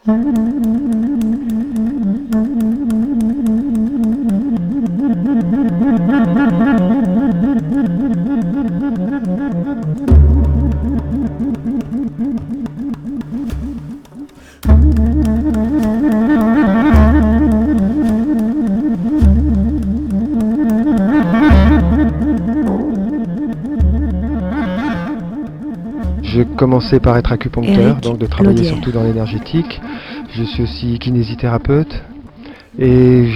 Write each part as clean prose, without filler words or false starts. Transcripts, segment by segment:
J'ai commencé par être acupuncteur, Éric donc de travailler Laudière. surtout dans l'énergétique. Je suis aussi kinésithérapeute et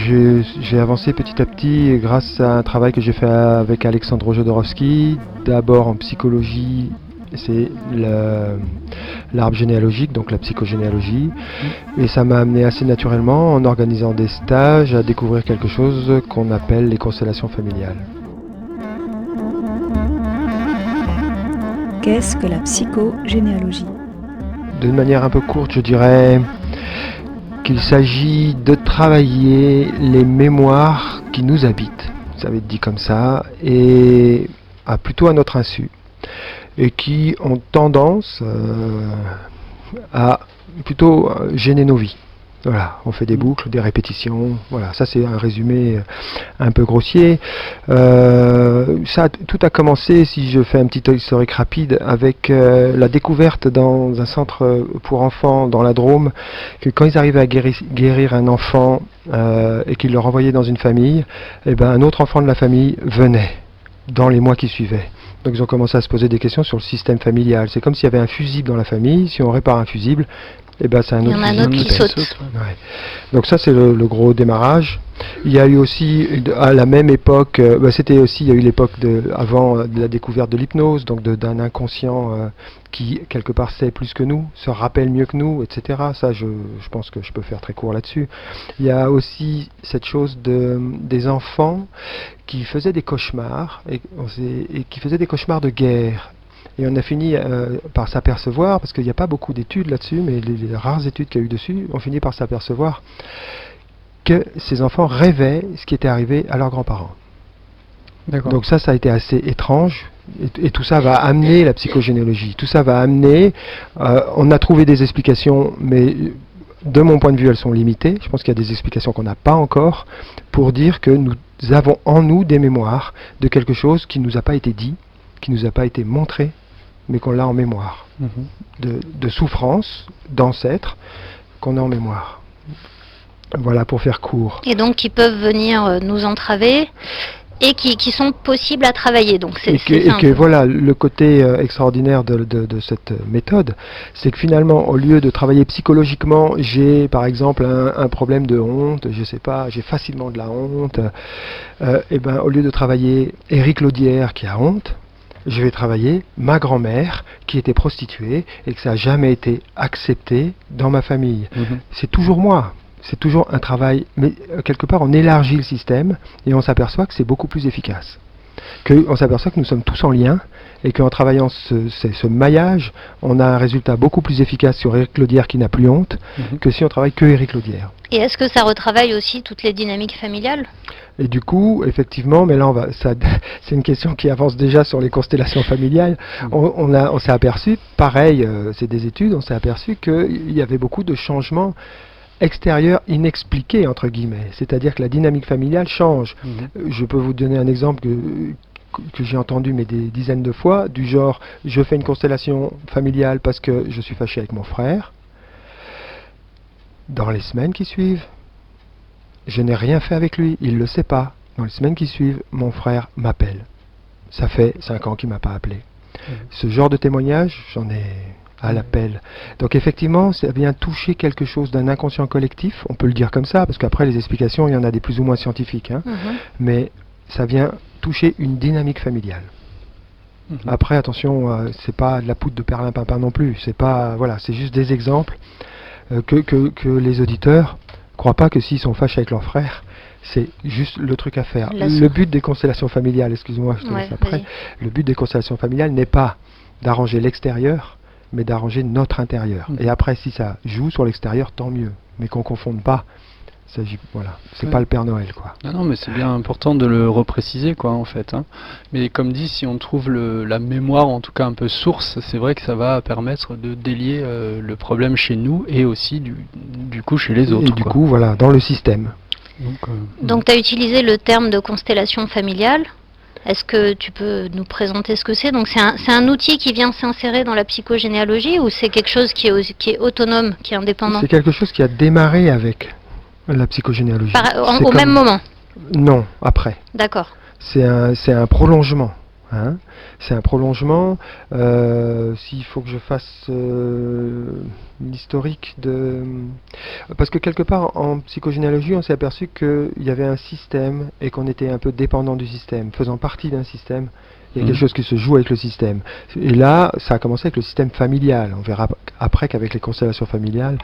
j'ai avancé petit à petit grâce à un travail que j'ai fait avec Alexandre Jodorowsky, d'abord en psychologie, c'est l'arbre généalogique, donc la psychogénéalogie, et ça m'a amené assez naturellement en organisant des stages à découvrir quelque chose qu'on appelle les constellations familiales. Qu'est-ce que la psychogénéalogie? D'une manière un peu courte, je dirais qu'il s'agit de travailler les mémoires qui nous habitent, ça va être dit comme ça, et plutôt à notre insu, et qui ont tendance à plutôt gêner nos vies. Voilà, on fait des boucles, des répétitions, voilà, ça c'est un résumé un peu grossier. Tout a commencé, si je fais un petit historique rapide, avec la découverte dans un centre pour enfants dans la Drôme, que quand ils arrivaient à guérir un enfant et qu'ils le renvoyaient dans une famille, et ben, un autre enfant de la famille venait dans les mois qui suivaient. Donc ils ont commencé à se poser des questions sur le système familial. C'est comme s'il y avait un fusible dans la famille, si on répare un fusible, et ben c'est un autre fusible qui saute. Ouais. Donc ça c'est le gros démarrage. Il y a eu aussi à la même époque, c'était aussi, il y a eu l'époque avant de la découverte de l'hypnose, donc d'un inconscient qui quelque part sait plus que nous, se rappelle mieux que nous, etc. Ça je pense que je peux faire très court là-dessus. Il y a aussi cette chose des enfants qui faisaient des cauchemars et qui faisaient des cauchemars de guerre. Et on a fini par s'apercevoir, parce qu'il n'y a pas beaucoup d'études là-dessus, mais les rares études qu'il y a eu dessus, on finit par s'apercevoir que ces enfants rêvaient ce qui était arrivé à leurs grands-parents. Donc ça a été assez étrange, et tout ça va amener la psychogénéalogie. Tout ça va amener, on a trouvé des explications, mais de mon point de vue, elles sont limitées. Je pense qu'il y a des explications qu'on n'a pas encore, pour dire que nous avons en nous des mémoires de quelque chose qui ne nous a pas été dit, qui ne nous a pas été montré, mais qu'on l'a en mémoire, de souffrance, d'ancêtres, qu'on a en mémoire. Voilà, pour faire court. Et donc qui peuvent venir nous entraver et qui sont possibles à travailler. Donc voilà, le côté extraordinaire de cette méthode, c'est que finalement, au lieu de travailler psychologiquement, j'ai par exemple un problème de honte, je sais pas, j'ai facilement de la honte, et ben au lieu de travailler Éric Laudière qui a honte, je vais travailler ma grand-mère qui était prostituée et que ça n'a jamais été accepté dans ma famille. C'est toujours moi. C'est toujours un travail, mais quelque part on élargit le système et on s'aperçoit que c'est beaucoup plus efficace. On s'aperçoit que nous sommes tous en lien et qu'en travaillant ce maillage, on a un résultat beaucoup plus efficace sur Éric Laudière qui n'a plus honte que si on travaille que Éric Laudière. Et est-ce que ça retravaille aussi toutes les dynamiques familiales ? Et du coup, effectivement, mais là c'est une question qui avance déjà sur les constellations familiales. On s'est aperçu, pareil, c'est des études, on s'est aperçu qu'il y avait beaucoup de changements extérieur inexpliqué entre guillemets, c'est-à-dire que la dynamique familiale change. Je peux vous donner un exemple que j'ai entendu mais des dizaines de fois, du genre je fais une constellation familiale parce que je suis fâché avec mon frère. Dans les semaines qui suivent, je n'ai rien fait avec lui, il ne le sait pas. Dans les semaines qui suivent, mon frère m'appelle. Ça fait 5 ans qu'il ne m'a pas appelé. Ce genre de témoignage, j'en ai à l'appel. Donc effectivement, ça vient toucher quelque chose d'un inconscient collectif, on peut le dire comme ça, parce qu'après les explications, il y en a des plus ou moins scientifiques, mais ça vient toucher une dynamique familiale. Après, attention, c'est pas de la poudre de perlimpinpin non plus, c'est pas, voilà, c'est juste des exemples que les auditeurs croient pas que s'ils sont fâchés avec leur frère, c'est juste le truc à faire. Le but des constellations familiales, excuse-moi, je te laisse après, le but des constellations familiales n'est pas d'arranger l'extérieur, mais d'arranger notre intérieur. Et après, si ça joue sur l'extérieur, tant mieux. Mais qu'on ne confonde pas Voilà, c'est Ouais. pas le Père Noël, quoi. Non, mais c'est bien important de le repréciser, quoi, en fait, hein. Mais comme dit, si on trouve la mémoire, en tout cas un peu source, c'est vrai que ça va permettre de délier le problème chez nous et aussi du coup chez les Et autres, du quoi. coup, voilà, dans le système. Donc tu as utilisé le terme de constellation familiale. Est-ce que tu peux nous présenter ce que c'est? Donc c'est un outil qui vient s'insérer dans la psychogénéalogie ou c'est quelque chose qui est autonome, qui est indépendant? C'est quelque chose qui a démarré avec la psychogénéalogie. C'est Au même comme- moment? Non, après. D'accord. C'est un prolongement. Hein. C'est un prolongement. S'il faut que je fasse l'historique de... Parce que quelque part, en psychogénéalogie, on s'est aperçu qu'il y avait un système et qu'on était un peu dépendant du système, faisant partie d'un système. Il y a quelque chose qui se joue avec le système. Et là, ça a commencé avec le système familial. On verra après qu'avec les constellations familiales,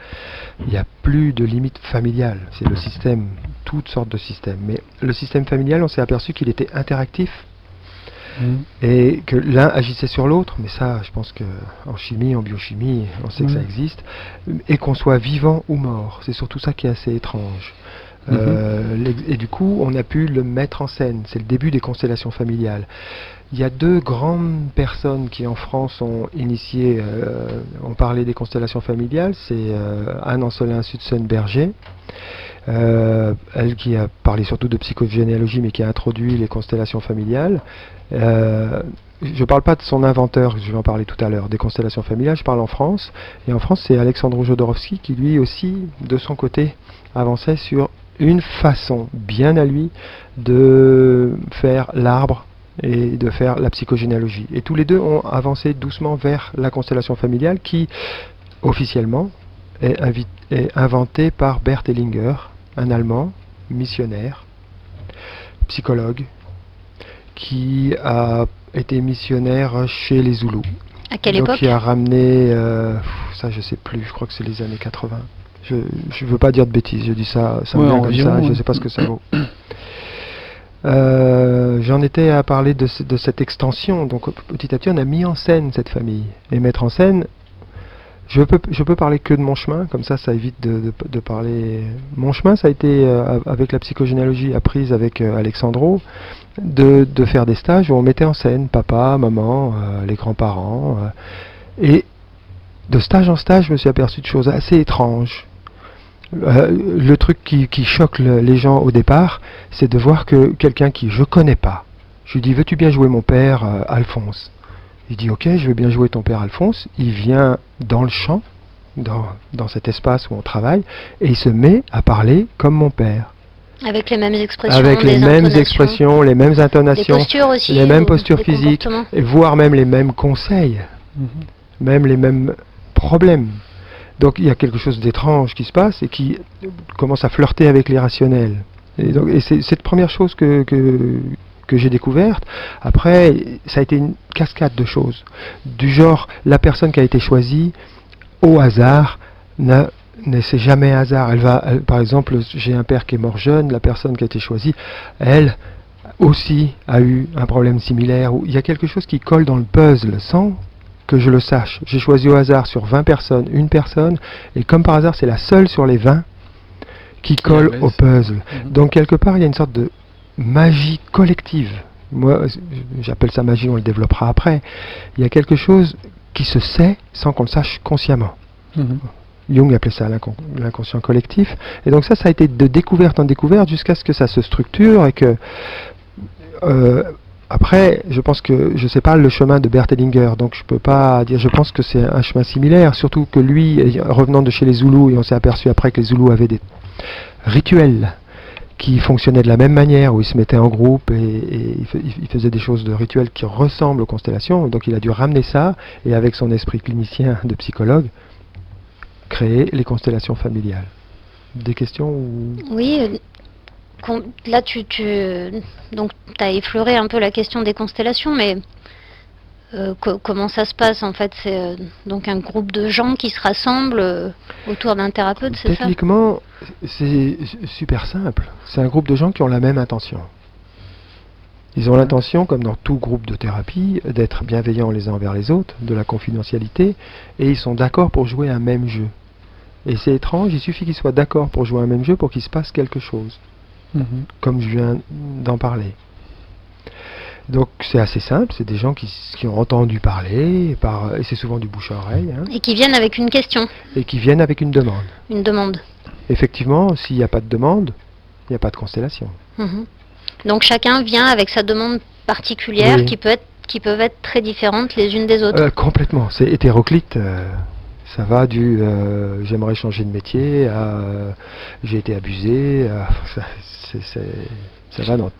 il n'y a plus de limite familiale. C'est le système, toutes sortes de systèmes. Mais le système familial, on s'est aperçu qu'il était interactif et que l'un agissait sur l'autre. Mais ça, je pense qu'en chimie, en biochimie, on sait que ça existe. Et qu'on soit vivant ou mort. C'est surtout ça qui est assez étrange. Et du coup, on a pu le mettre en scène. C'est le début des constellations familiales. Il y a deux grandes personnes qui en France ont initié, ont parlé des constellations familiales. C'est Anne Ancelin Sudson-Berger, elle qui a parlé surtout de psychogénéalogie, mais qui a introduit les constellations familiales. Je ne parle pas de son inventeur, je vais en parler tout à l'heure, des constellations familiales, je parle en France. Et en France, c'est Alexandre Jodorowsky qui lui aussi, de son côté, avançait sur une façon bien à lui de faire l'arbre et de faire la psychogénéalogie. Et tous les deux ont avancé doucement vers la constellation familiale qui, officiellement, est inventée par Bert Hellinger, un Allemand, missionnaire, psychologue, qui a été missionnaire chez les Zoulous. À quelle Donc, époque? qui a ramené, ça je sais plus, je crois que c'est les années 80. Je ne veux pas dire de bêtises, je dis ça, ça me vient comme ça, je ne sais pas ce que ça vaut. J'en étais à parler de cette extension, donc petit à petit on a mis en scène cette famille. Et mettre en scène, je peux parler que de mon chemin, comme ça évite de parler... Mon chemin, ça a été, avec la psychogénéalogie apprise avec Alexandro, de faire des stages où on mettait en scène papa, maman, les grands-parents. Et de stage en stage, je me suis aperçu de choses assez étranges. Le truc qui choque les gens au départ, c'est de voir que quelqu'un qui je connais pas, je lui dis veux-tu bien jouer mon père Alphonse? Il dit ok, je veux bien jouer ton père Alphonse. Il vient dans le champ, dans cet espace où on travaille, et il se met à parler comme mon père. Avec les mêmes expressions, Avec les des mêmes intonations, expressions, les mêmes des intonations, postures aussi, les mêmes ou postures des physiques, comportements. et voire même les mêmes conseils, même les mêmes problèmes. Donc il y a quelque chose d'étrange qui se passe et qui commence à flirter avec l'irrationnel. Et c'est cette première chose que j'ai découverte. Après, ça a été une cascade de choses. Du genre, la personne qui a été choisie, au hasard, c'est jamais hasard. Par exemple, j'ai un père qui est mort jeune, la personne qui a été choisie, elle aussi a eu un problème similaire. Où il y a quelque chose qui colle dans le puzzle sans que je le sache. J'ai choisi au hasard sur 20 personnes, une personne, et comme par hasard, c'est la seule sur les 20 qui colle au puzzle. Donc quelque part, il y a une sorte de magie collective. Moi, j'appelle ça magie, on le développera après. Il y a quelque chose qui se sait sans qu'on le sache consciemment. Jung appelait ça l'inconscient collectif. Et donc ça a été de découverte en découverte jusqu'à ce que ça se structure et que... après, je pense que je sais pas le chemin de Bert Hellinger, donc je peux pas dire. Je pense que c'est un chemin similaire, surtout que lui, revenant de chez les Zoulous, et on s'est aperçu après que les Zoulous avaient des rituels qui fonctionnaient de la même manière, où ils se mettaient en groupe et ils faisaient des choses de rituels qui ressemblent aux constellations. Donc il a dû ramener ça et avec son esprit clinicien de psychologue, créer les constellations familiales. Des questions ou... Oui. Là, donc, tu as effleuré un peu la question des constellations, mais comment ça se passe en fait? C'est donc un groupe de gens qui se rassemblent autour d'un thérapeute, c'est ça? Techniquement, c'est super simple. C'est un groupe de gens qui ont la même intention. Ils ont l'intention, comme dans tout groupe de thérapie, d'être bienveillants les uns envers les autres, de la confidentialité, et ils sont d'accord pour jouer un même jeu. Et c'est étrange, il suffit qu'ils soient d'accord pour jouer un même jeu pour qu'il se passe quelque chose, comme je viens d'en parler. Donc c'est assez simple, c'est des gens qui ont entendu parler, et c'est souvent du bouche à oreille, hein, Et qui viennent avec une question, et qui viennent avec une demande. une demande. Effectivement, s'il n'y a pas de demande, il n'y a pas de constellation. Mhm. Donc chacun vient avec sa demande particulière Oui. qui peuvent être très différentes les unes des autres. Complètement, c'est hétéroclite. Ça va du j'aimerais changer de métier à j'ai été abusé. Ça va dans.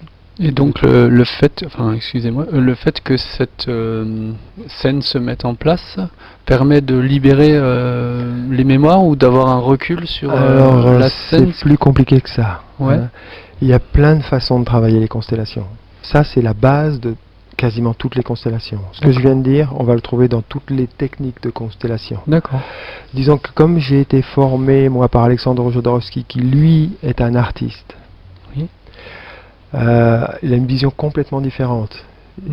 Et donc le fait, enfin excusez-moi, le fait que cette scène se mette en place permet de libérer les mémoires ou d'avoir un recul sur Alors, la scène. c'est plus compliqué que ça. Ouais. Hein. Il y a plein de façons de travailler les constellations. Ça, c'est la base de quasiment toutes les constellations. Ce que je viens de dire, on va le trouver dans toutes les techniques de constellation. D'accord. Disons que comme j'ai été formé, moi, par Alexandre Jodorowsky, qui lui est un artiste, Oui. il a une vision complètement différente.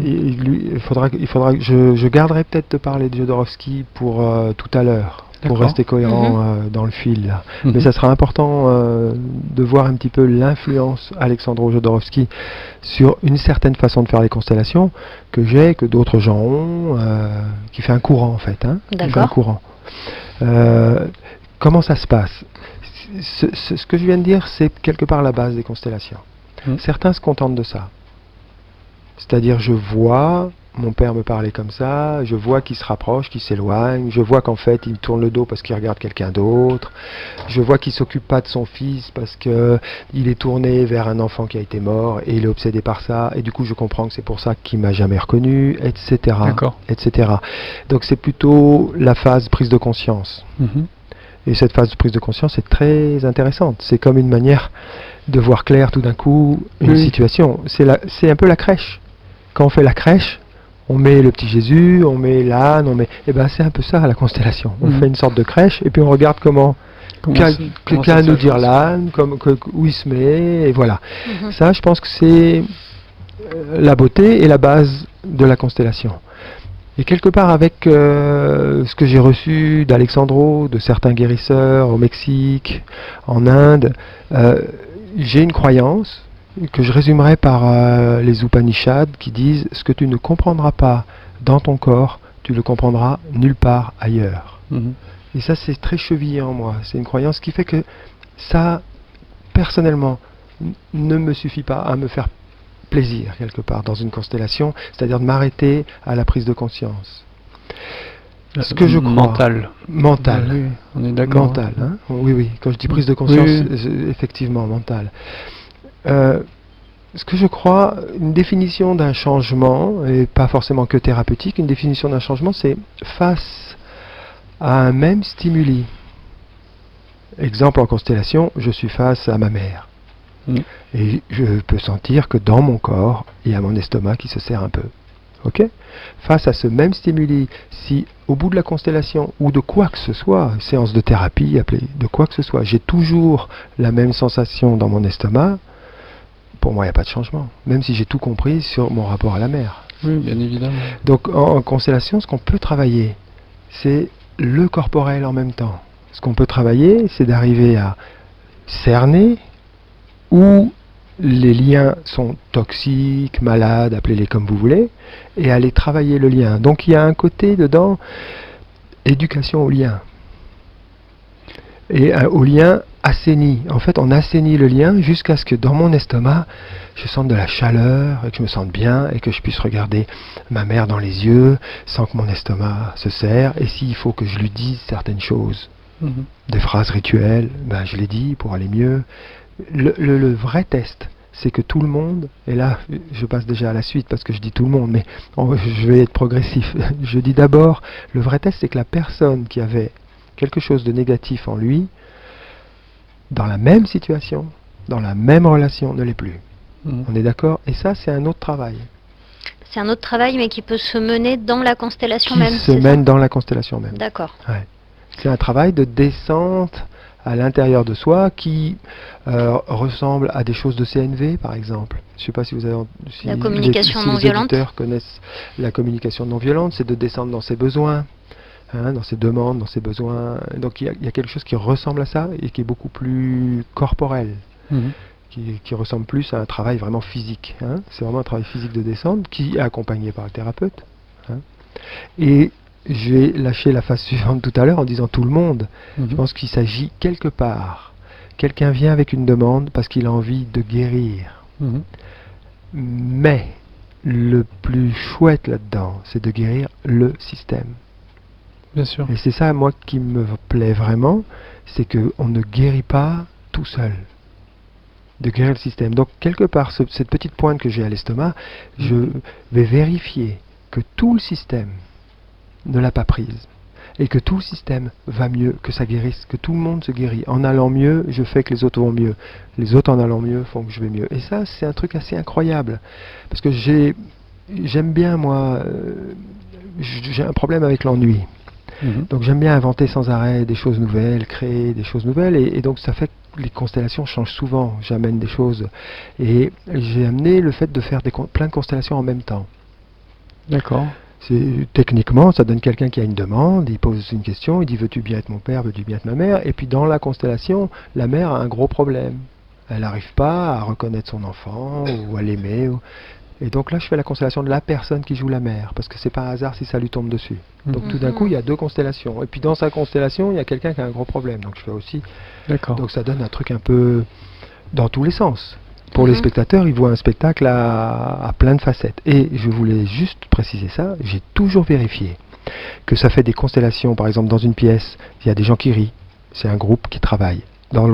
Et lui, il faudra que je garderai peut-être de parler de Jodorowsky pour tout à l'heure, pour D'accord. rester cohérent dans le fil. Là. Mhm. Mais ça sera important de voir un petit peu l'influence Alexandre Jodorowsky sur une certaine façon de faire les constellations que d'autres gens ont, qui fait un courant en fait. Hein, qui fait un D'accord. courant. Comment ça se passe? Ce que je viens de dire, c'est quelque part la base des constellations. Certains se contentent de ça. C'est-à-dire, je vois mon père me parler comme ça, je vois qu'il se rapproche, qu'il s'éloigne, je vois qu'en fait, il me tourne le dos parce qu'il regarde quelqu'un d'autre, je vois qu'il ne s'occupe pas de son fils parce qu'il est tourné vers un enfant qui a été mort et il est obsédé par ça, et du coup, je comprends que c'est pour ça qu'il m'a jamais reconnu, etc. D'accord. etc. Donc, c'est plutôt la phase prise de conscience. Mhm. Et cette phase de prise de conscience est très intéressante. C'est comme une manière de voir clair tout d'un coup une Oui. situation. C'est un peu la crèche. Quand on fait la crèche, on met le petit Jésus, on met l'âne, et ben c'est un peu ça la constellation. On fait une sorte de crèche et puis on regarde comment Comment qu'a ça à nous se dire passe. l'âne, où il se met, et voilà. Mhm. Ça, je pense que c'est la beauté et la base de la constellation. Et quelque part avec ce que j'ai reçu d'Alexandro, de certains guérisseurs au Mexique, en Inde, j'ai une croyance que je résumerai par les Upanishads qui disent « Ce que tu ne comprendras pas dans ton corps, tu le comprendras nulle part ailleurs ». Mhm. Et ça, c'est très chevillé en moi. C'est une croyance qui fait que ça, personnellement, ne me suffit pas à me faire plaisir quelque part dans une constellation, c'est-à-dire de m'arrêter à la prise de conscience. Ce que je crois. Mental. Mental. Oui, on est d'accord. Mental. Hein. Oui, oui. Quand je dis prise de conscience, Oui. effectivement, mental. Ce que je crois, une définition d'un changement, et pas forcément que thérapeutique, une définition d'un changement, c'est face à un même stimuli. Exemple en constellation, je suis face à ma mère. Et je peux sentir que dans mon corps, il y a mon estomac qui se serre un peu. Ok ? Face à ce même stimuli, si au bout de la constellation, ou de quoi que ce soit, séance de thérapie, appelée de quoi que ce soit, j'ai toujours la même sensation dans mon estomac, pour moi, il n'y a pas de changement. Même si j'ai tout compris sur mon rapport à la mer. Oui, bien évidemment. Donc en constellation, ce qu'on peut travailler, c'est le corporel en même temps. Ce qu'on peut travailler, c'est d'arriver à cerner où les liens sont toxiques, malades, appelez-les comme vous voulez, et aller travailler le lien. Donc il y a un côté dedans, éducation au lien. Et au lien assaini. En fait, on assainit le lien jusqu'à ce que dans mon estomac, je sente de la chaleur, et que je me sente bien, et que je puisse regarder ma mère dans les yeux, sans que mon estomac se serre. Et s'il faut que je lui dise certaines choses, des phrases rituelles, ben je les dis pour aller mieux. Le vrai test, c'est que tout le monde, et là je passe déjà à la suite parce que je dis tout le monde, mais je vais être progressif. Je dis d'abord, le vrai test, c'est que la personne qui avait quelque chose de négatif en lui, dans la même situation, dans la même relation, ne l'est plus. On est d'accord? Et ça, c'est un autre travail. C'est un autre travail, mais qui peut se mener dans la constellation Qui même. se mène dans la constellation même. D'accord. Ouais. C'est un travail de descente à l'intérieur de soi qui ressemble à des choses de CNV, par exemple. Je ne sais pas si vous avez si La communication non les violente. auditeurs connaissent la communication non violente, c'est de descendre dans ses besoins, dans ses demandes, dans ses besoins. Donc il y a quelque chose qui ressemble à ça et qui est beaucoup plus corporel, qui ressemble plus à un travail vraiment physique. C'est vraiment un travail physique de descente qui est accompagné par le thérapeute. Et je vais lâcher la phase suivante tout à l'heure en disant tout le monde. Je pense qu'il s'agit quelque part. Quelqu'un vient avec une demande parce qu'il a envie de guérir. Mais le plus chouette là-dedans, c'est de guérir le système. Bien sûr. Et c'est ça, moi, qui me plaît vraiment, c'est qu'on ne guérit pas tout seul. De guérir le système. Donc, quelque part, cette petite pointe que j'ai à l'estomac, je vais vérifier que tout le système ne l'a pas prise. Et que tout le système va mieux, que ça guérisse, que tout le monde se guérit. En allant mieux, je fais que les autres vont mieux. Les autres, en allant mieux, font que je vais mieux. Et ça, c'est un truc assez incroyable. Parce que j'aime bien, moi, j'ai un problème avec l'ennui. Donc j'aime bien inventer sans arrêt des choses nouvelles, créer des choses nouvelles. Et donc ça fait que les constellations changent souvent. J'amène des choses. Et j'ai amené le fait de faire plein de constellations en même temps. D'accord. Techniquement, ça donne quelqu'un qui a une demande, il pose une question, il dit veux-tu bien être mon père, veux-tu bien être ma mère, et puis dans la constellation, la mère a un gros problème. Elle n'arrive pas à reconnaître son enfant ou à l'aimer. Et donc là, je fais la constellation de la personne qui joue la mère, parce que c'est pas un hasard si ça lui tombe dessus. Donc tout d'un coup, il y a 2 constellations. Et puis dans sa constellation, il y a quelqu'un qui a un gros problème. Donc je fais aussi. D'accord. Donc ça donne un truc un peu dans tous les sens. Pour les spectateurs, ils voient un spectacle à plein de facettes. Et je voulais juste préciser ça, j'ai toujours vérifié que ça fait des constellations. Par exemple, dans une pièce, il y a des gens qui rient, c'est un groupe qui travaille. Dans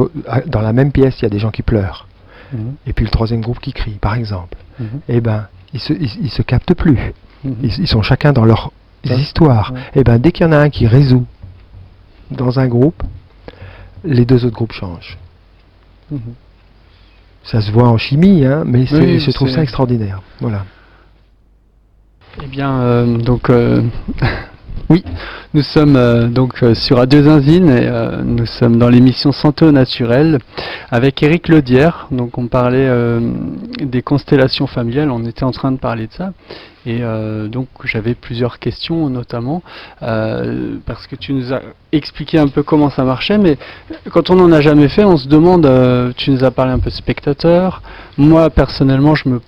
la même pièce, il y a des gens qui pleurent. Et puis le troisième groupe qui crie, par exemple. Eh ben, ils se captent plus. Ils sont chacun dans leur histoire. Eh ben, dès qu'il y en a un qui résout dans un groupe, les 2 autres groupes changent. Ça se voit en chimie, mais je trouve ça extraordinaire. Voilà. Eh bien, oui, nous sommes sur Radio Zinzine et nous sommes dans l'émission Santé au naturel avec Éric Lodière. Donc on parlait des constellations familiales, on était en train de parler de ça. Et donc j'avais plusieurs questions notamment parce que tu nous as expliqué un peu comment ça marchait, mais quand on n'en a jamais fait, on se demande, tu nous as parlé un peu de spectateurs. Moi personnellement, je me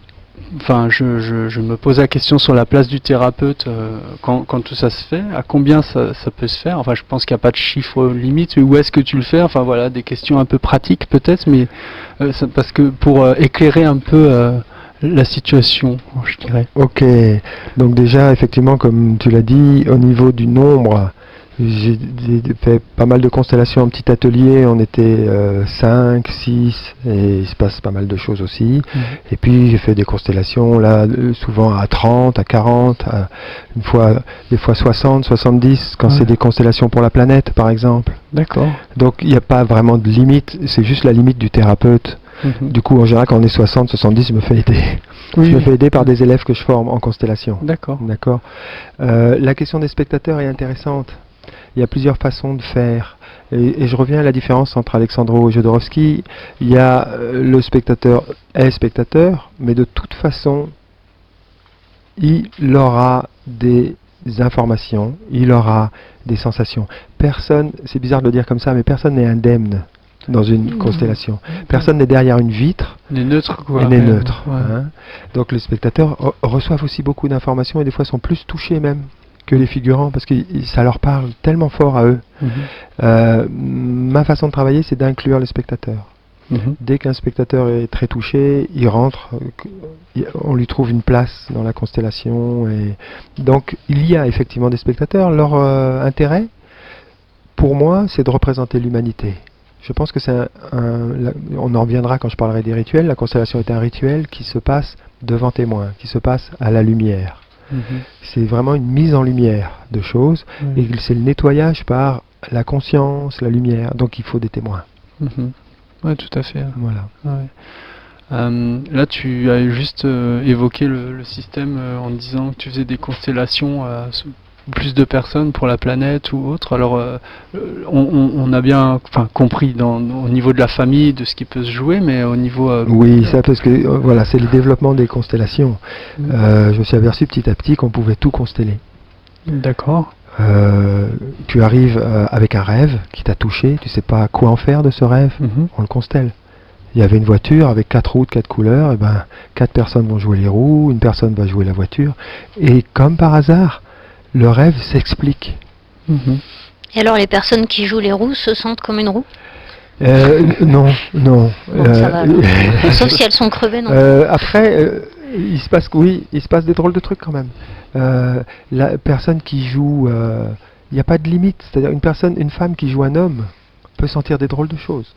pose la question sur la place du thérapeute quand tout ça se fait, à combien ça peut se faire. Enfin, je pense qu'il n'y a pas de chiffre limite, où est-ce que tu le fais, enfin voilà, des questions un peu pratiques peut-être, mais parce que pour éclairer un peu la situation, je dirais. Ok, donc déjà, effectivement, comme tu l'as dit, au niveau du nombre, j'ai fait pas mal de constellations en petit atelier, on était 5, 6, et il se passe pas mal de choses aussi. Et puis j'ai fait des constellations, là, souvent à 30, à 40, des fois 60, 70, quand c'est des constellations pour la planète, par exemple. D'accord. Donc il n'y a pas vraiment de limite, c'est juste la limite du thérapeute. Du coup, en général, quand on est 60, 70, je me fais aider. Oui. Je me fais aider par des élèves que je forme en constellation. D'accord. D'accord. La question des spectateurs est intéressante. Il y a plusieurs façons de faire. Et je reviens à la différence entre Alexandro et Jodorowsky. Il y a le spectateur est spectateur, mais de toute façon, il aura des informations, il aura des sensations. Personne, c'est bizarre de le dire comme ça, mais personne n'est indemne dans une constellation. Personne n'est derrière une vitre. Il est neutre, quoi. Il est neutre. Donc les spectateurs reçoivent aussi beaucoup d'informations et des fois sont plus touchés même que les figurants parce que ça leur parle tellement fort à eux. Ma façon de travailler, c'est d'inclure les spectateurs. Dès qu'un spectateur est très touché, il rentre, on lui trouve une place dans la constellation. Et donc il y a effectivement des spectateurs. Leur intérêt, pour moi, c'est de représenter l'humanité. Je pense que on en reviendra quand je parlerai des rituels. La constellation est un rituel qui se passe devant témoin, qui se passe à la lumière. C'est vraiment une mise en lumière de choses, et c'est le nettoyage par la conscience, la lumière. Donc il faut des témoins. Oui, tout à fait. Voilà. Là, tu as juste évoqué le système en disant que tu faisais des constellations plus de personnes pour la planète ou autre. Alors, on a bien compris au niveau de la famille, de ce qui peut se jouer, mais au niveau... Oui, ça parce que voilà, c'est le développement des constellations. Je me suis aperçu petit à petit qu'on pouvait tout consteller. D'accord. Tu arrives avec un rêve qui t'a touché, tu sais pas quoi en faire de ce rêve, on le constelle. Il y avait une voiture avec 4 roues de 4 couleurs, et ben 4 personnes vont jouer les roues, une personne va jouer la voiture, et comme par hasard, le rêve s'explique. Et alors les personnes qui jouent les roues se sentent comme une roue? Non, non. Bon, ça va, alors. Sauf si elles sont crevées, non? Après, il se passe des drôles de trucs quand même. La personne qui joue, il n'y a pas de limite. C'est-à-dire une femme qui joue un homme peut sentir des drôles de choses.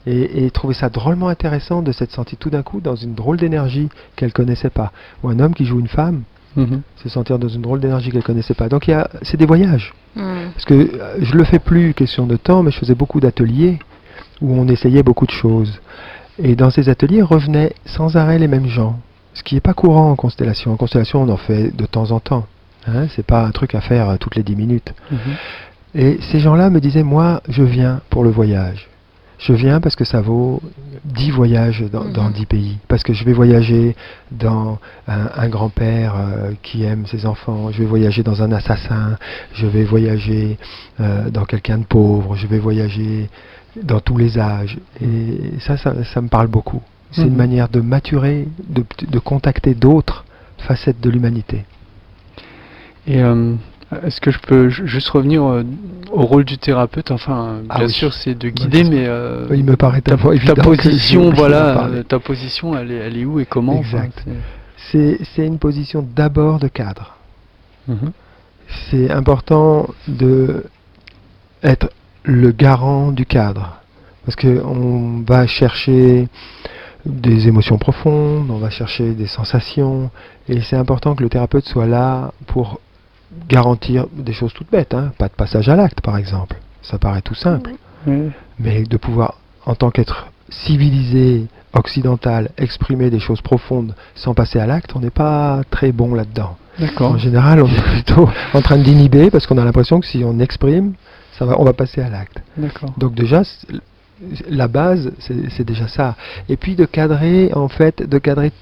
Et trouver ça drôlement intéressant de s'être sentie tout d'un coup dans une drôle d'énergie qu'elle connaissait pas. Ou un homme qui joue une femme, se sentir dans une drôle d'énergie qu'elle connaissait pas. Donc c'est des voyages. Parce que je le fais plus, question de temps, mais je faisais beaucoup d'ateliers où on essayait beaucoup de choses. Et dans ces ateliers revenaient sans arrêt les mêmes gens. Ce qui n'est pas courant en constellation. En constellation, on en fait de temps en temps. Hein, c'est pas un truc à faire toutes les 10 minutes. Et ces gens-là me disaient, moi, je viens pour le voyage. Je viens parce que ça vaut 10 voyages dans 10 pays. Parce que je vais voyager dans un grand-père qui aime ses enfants. Je vais voyager dans un assassin. Je vais voyager dans quelqu'un de pauvre. Je vais voyager dans tous les âges. Et ça me parle beaucoup. C'est une manière de maturer, de contacter d'autres facettes de l'humanité. Et est-ce que je peux juste revenir au rôle du thérapeute? Enfin, bien sûr, c'est de guider, mais il me paraît tellement évident ta position, voilà, ta position, elle est où et comment? Exact. C'est une position d'abord de cadre. C'est important de être le garant du cadre, parce que on va chercher des émotions profondes, on va chercher des sensations, et c'est important que le thérapeute soit là pour garantir des choses toutes bêtes, hein. Pas de passage à l'acte par exemple, ça paraît tout simple, mais de pouvoir, en tant qu'être civilisé, occidental, exprimer des choses profondes sans passer à l'acte, on n'est pas très bon là-dedans. En général, on est plutôt en train d'inhiber, parce qu'on a l'impression que si on exprime, on va passer à l'acte. Donc déjà, la base, c'est déjà ça. Et puis de cadrer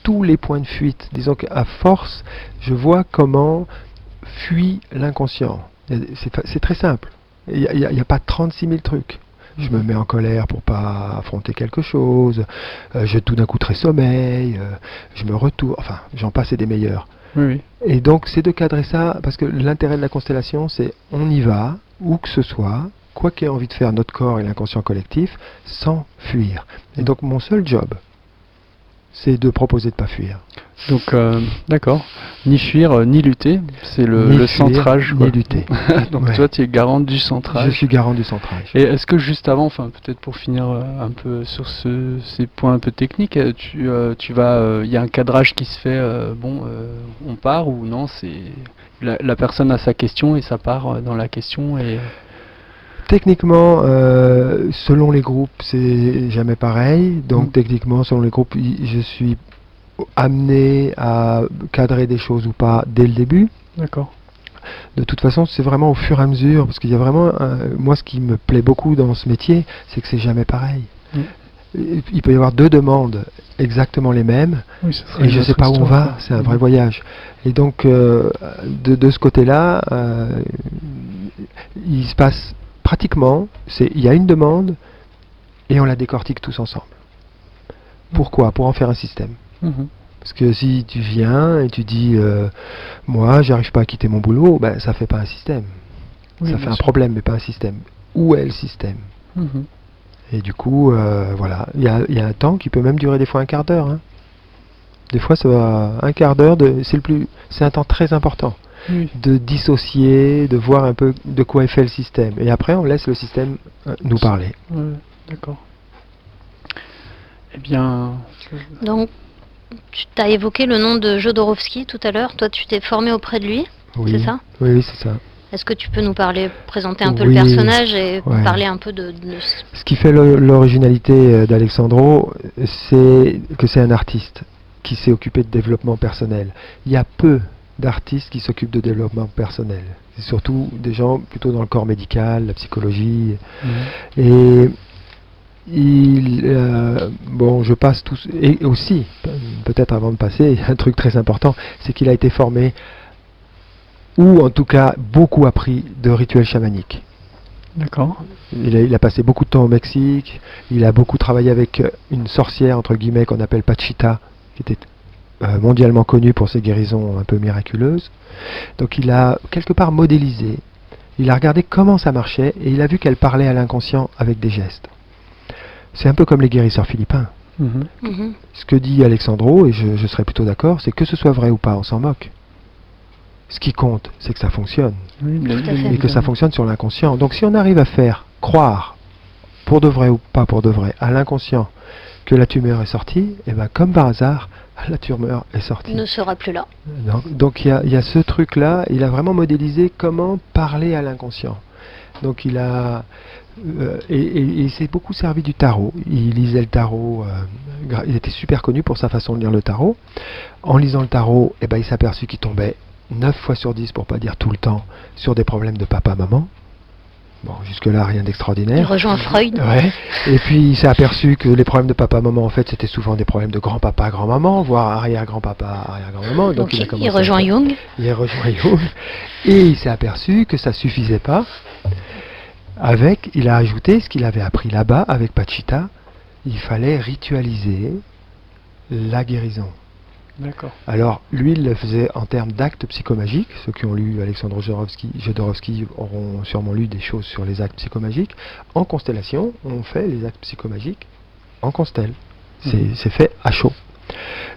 tous les points de fuite. Disons qu'à force, je vois comment fuit l'inconscient. C'est très simple. Il n'y a pas 36 000 trucs. Je me mets en colère pour pas affronter quelque chose, je tout d'un coup sommeil, je me retourne, enfin j'en passe et des meilleurs. Et donc c'est de cadrer ça, parce que l'intérêt de la constellation, c'est on y va, où que ce soit, quoi qu'ait envie de faire notre corps et l'inconscient collectif, sans fuir. Et donc mon seul job, c'est de proposer de ne pas fuir. Donc, d'accord. Ni fuir, ni lutter. C'est le centrage. Ni lutter. Donc toi, tu es garant du centrage. Je suis garant du centrage. Et est-ce que juste avant, enfin peut-être pour finir un peu sur ces points un peu techniques, il y a un cadrage qui se fait, on part ou non, c'est la personne a sa question et ça part dans la question et... Techniquement, selon les groupes, c'est jamais pareil. Donc techniquement, selon les groupes, je suis amené à cadrer des choses ou pas dès le début. D'accord. De toute façon, c'est vraiment au fur et à mesure, parce qu'il y a vraiment, moi, ce qui me plaît beaucoup dans ce métier, c'est que c'est jamais pareil. Il peut y avoir 2 demandes exactement les mêmes, et je ne sais pas où on va. C'est un vrai voyage. Et donc, de ce côté-là, il se passe pratiquement, il y a une demande et on la décortique tous ensemble. Pourquoi? Pour en faire un système. Parce que si tu viens et tu dis moi j'arrive pas à quitter mon boulot, ben ça fait pas un système. Ça fait un problème mais pas un système. Où est le système? Et du coup voilà, il y a un temps qui peut même durer des fois un quart d'heure. Hein. Des fois ça va un quart d'heure, c'est un temps très important. De dissocier, de voir un peu de quoi est fait le système. Et après, on laisse le système nous parler. D'accord. Eh bien... Donc, tu t'as évoqué le nom de Jodorowsky tout à l'heure. Toi, tu t'es formé auprès de lui, c'est ça? Oui, c'est ça. Est-ce que tu peux nous présenter un peu le personnage et parler un peu de... Ce qui fait l'originalité d'Alexandro, c'est que c'est un artiste qui s'est occupé de développement personnel. Il y a peu d'artistes qui s'occupent de développement personnel. C'est surtout des gens plutôt dans le corps médical, la psychologie. Et je passe tout... Et aussi, peut-être avant de passer, un truc très important, c'est qu'il a été formé ou en tout cas beaucoup appris de rituels chamaniques. D'accord. Il a passé beaucoup de temps au Mexique, il a beaucoup travaillé avec une sorcière, entre guillemets, qu'on appelle Pachita, qui était mondialement connue pour ses guérisons un peu miraculeuses. Donc il a quelque part modélisé, il a regardé comment ça marchait, et il a vu qu'elle parlait à l'inconscient avec des gestes. C'est un peu comme les guérisseurs philippins. Mhm. Mhm. Ce que dit Alexandro, et je serais plutôt d'accord, c'est que ce soit vrai ou pas, on s'en moque. Ce qui compte, c'est que ça fonctionne. Oui, Tout à fait. Et que ça fonctionne sur l'inconscient. Donc si on arrive à faire croire, pour de vrai ou pas pour de vrai, à l'inconscient que la tumeur est sortie, et bien comme par hasard, la tumeur est sortie. Ne sera plus là. Donc il y a ce truc-là, il a vraiment modélisé comment parler à l'inconscient. Donc il a... il s'est beaucoup servi du tarot. Il lisait le tarot, il était super connu pour sa façon de lire le tarot. En lisant le tarot, il s'est aperçu qu'il tombait 9 fois sur 10, pour pas dire tout le temps, sur des problèmes de papa-maman. Bon, jusque-là, rien Il d'extraordinaire. rejoint Freud. Ouais. Et puis il s'est aperçu que les problèmes de papa-maman, en fait, c'était souvent des problèmes de grand-papa, grand-maman, voire arrière-grand-papa, arrière-grand-maman. Donc il a il commencé à rejoint faire- Jung. Il a rejoint Jung. Et il s'est aperçu que ça suffisait pas. Il a ajouté ce qu'il avait appris là-bas avec Pachita. Il fallait ritualiser la guérison. D'accord. Alors, lui, il le faisait en termes d'actes psychomagiques. Ceux qui ont lu Alexandre Jodorowsky auront sûrement lu des choses sur les actes psychomagiques. En constellation, on fait les actes psychomagiques en constelle. C'est fait à chaud.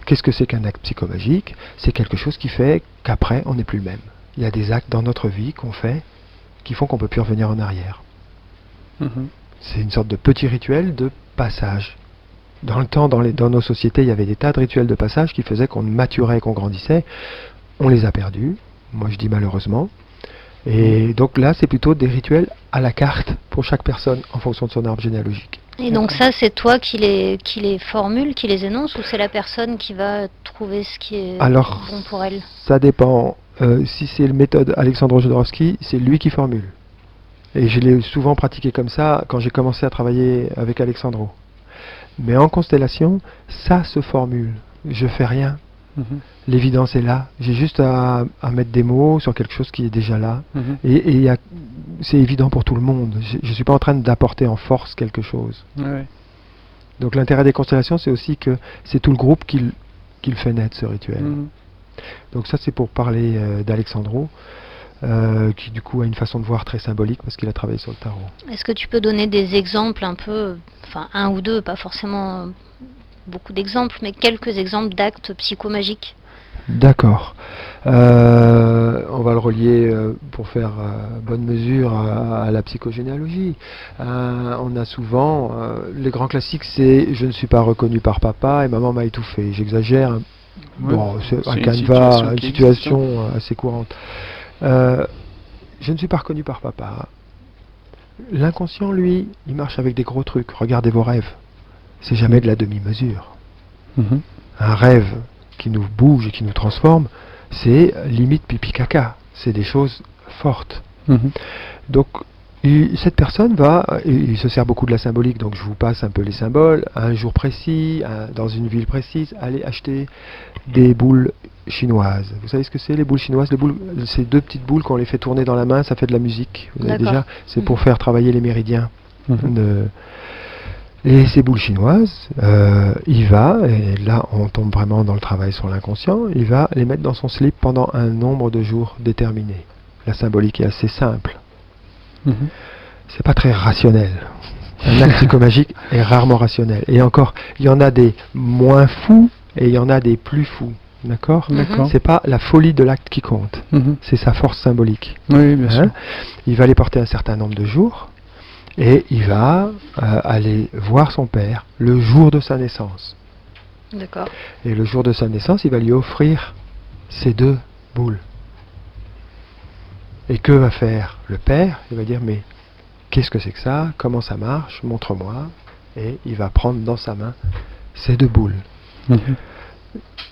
Qu'est-ce que c'est qu'un acte psychomagique? C'est quelque chose qui fait qu'après, on n'est plus le même. Il y a des actes dans notre vie qu'on fait qui font qu'on ne peut plus revenir en arrière. Mhm. C'est une sorte de petit rituel de passage. Dans le temps, dans nos sociétés, il y avait des tas de rituels de passage qui faisaient qu'on maturait et qu'on grandissait. On les a perdus. Moi, je dis malheureusement. Et donc là, c'est plutôt des rituels à la carte pour chaque personne en fonction de son arbre généalogique. Et donc ça, c'est toi qui les formule, qui les énonce, ou c'est la personne qui va trouver ce qui est Alors, bon pour elle? ça dépend. Si c'est la méthode Alexandre Jodorowsky, c'est lui qui formule. Et je l'ai souvent pratiqué comme ça quand j'ai commencé à travailler avec Alexandro. Mais en constellation, ça se formule. Je fais rien. Mhm. L'évidence est là. J'ai juste à mettre des mots sur quelque chose qui est déjà là. Mhm. Et c'est évident pour tout le monde. Je ne suis pas en train d'apporter en force quelque chose. Ouais. Donc l'intérêt des constellations, c'est aussi que c'est tout le groupe qui le fait naître, ce rituel. Mhm. Donc ça, c'est pour parler d'Alexandro, qui du coup a une façon de voir très symbolique parce qu'il a travaillé sur le tarot. Est-ce que tu peux donner des exemples un peu, enfin un ou deux, pas forcément beaucoup d'exemples, mais quelques exemples d'actes psychomagiques? D'accord. On va le relier pour faire bonne mesure à la psychogénéalogie. On a souvent, les grands classiques, c'est je ne suis pas reconnu par papa et maman m'a étouffé. J'exagère. Ouais. Bon, c'est un une canevas, situation une qui situation assez courante. Je ne suis pas reconnu par papa. L'inconscient, lui, il marche avec des gros trucs. Regardez vos rêves. C'est jamais de la demi-mesure. Mhm. Un rêve qui nous bouge et qui nous transforme, c'est limite pipi caca. C'est des choses fortes. Mhm. Donc, cette personne il se sert beaucoup de la symbolique, donc je vous passe un peu les symboles. À un jour précis, dans une ville précise, allez acheter des boules chinoises. Vous savez ce que c'est, les boules chinoises? Les boules, c'est deux petites boules qu'on les fait tourner dans la main, ça fait de la musique. Vous avez D'accord. déjà, c'est pour faire travailler les méridiens. Mhm. Et ces boules chinoises, il va, et là on tombe vraiment dans le travail sur l'inconscient, il va les mettre dans son slip pendant un nombre de jours déterminé. La symbolique est assez simple. Mhm. C'est pas très rationnel. Un acte psychomagique est rarement rationnel. Et encore, il y en a des moins fous et il y en a des plus fous. D'accord? D'accord. C'est pas la folie de l'acte qui compte, Mhm. c'est sa force symbolique. Oui, bien sûr. Hein? Il va les porter un certain nombre de jours et il va aller voir son père le jour de sa naissance. D'accord. Et le jour de sa naissance, il va lui offrir ces deux boules. Et que va faire le père? Il va dire, mais qu'est-ce que c'est que ça? Comment ça marche? Montre-moi. Et il va prendre dans sa main ces deux boules. Mhm.